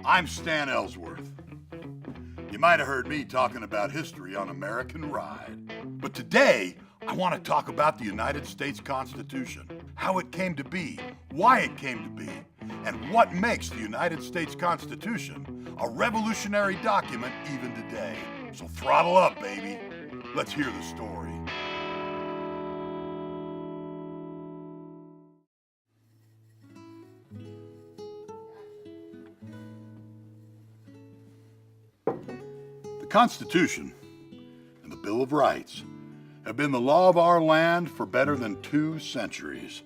I'm Stan Ellsworth. You might have heard me talking about history on American Ride. But today, I want to talk about the United States Constitution, how it came to be, why it came to be, and what makes the United States Constitution a revolutionary document even today. So throttle up, baby. Let's hear the story. The Constitution and the Bill of Rights have been the law of our land for better than 2 centuries.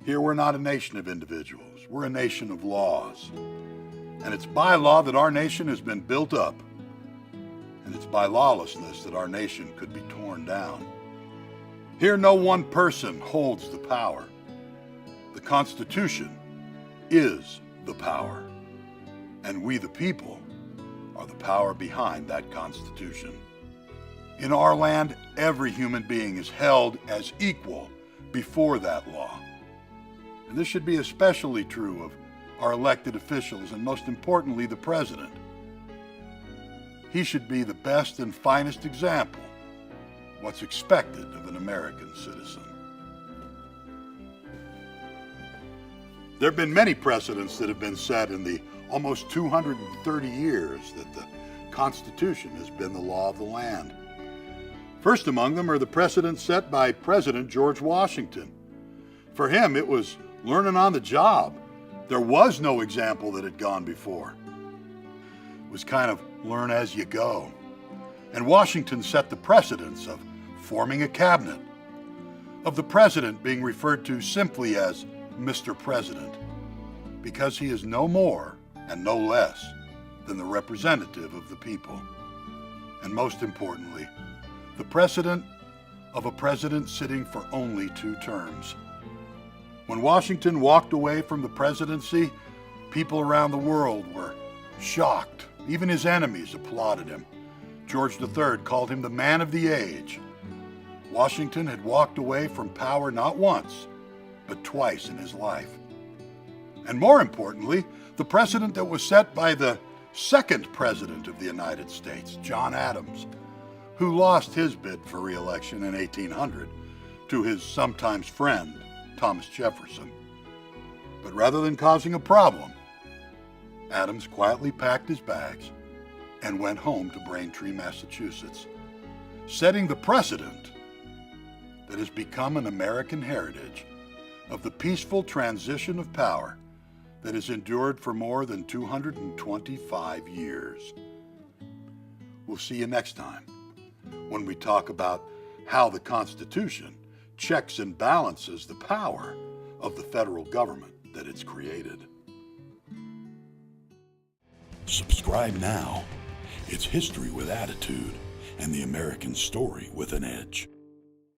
Here we're not a nation of individuals, we're a nation of laws. And it's by law that our nation has been built up. And it's by lawlessness that our nation could be torn down. Here no one person holds the power. The Constitution is the power. And we the people are the power behind that Constitution. In our land, every human being is held as equal before that law. And this should be especially true of our elected officials and most importantly, the President. He should be the best and finest example of what's expected of an American citizen. There have been many precedents that have been set in the almost 230 years that the Constitution has been the law of the land. First among them are the precedents set by President George Washington. For him, it was learning on the job. There was no example that had gone before. It was kind of learn as you go. And Washington set the precedents of forming a cabinet, of the president being referred to simply as Mr. President, because he is no more and no less than the representative of the people. And most importantly, the precedent of a president sitting for only 2 terms. When Washington walked away from the presidency, people around the world were shocked. Even his enemies applauded him. George III called him the man of the age. Washington had walked away from power not once, but twice in his life. And more importantly, the precedent that was set by the second president of the United States, John Adams, who lost his bid for re-election in 1800 to his sometimes friend, Thomas Jefferson. But rather than causing a problem, Adams quietly packed his bags and went home to Braintree, Massachusetts, setting the precedent that has become an American heritage of the peaceful transition of power that has endured for more than 225 years. We'll see you next time when we talk about how the Constitution checks and balances the power of the federal government that it's created. Subscribe now. It's history with attitude and the American story with an edge.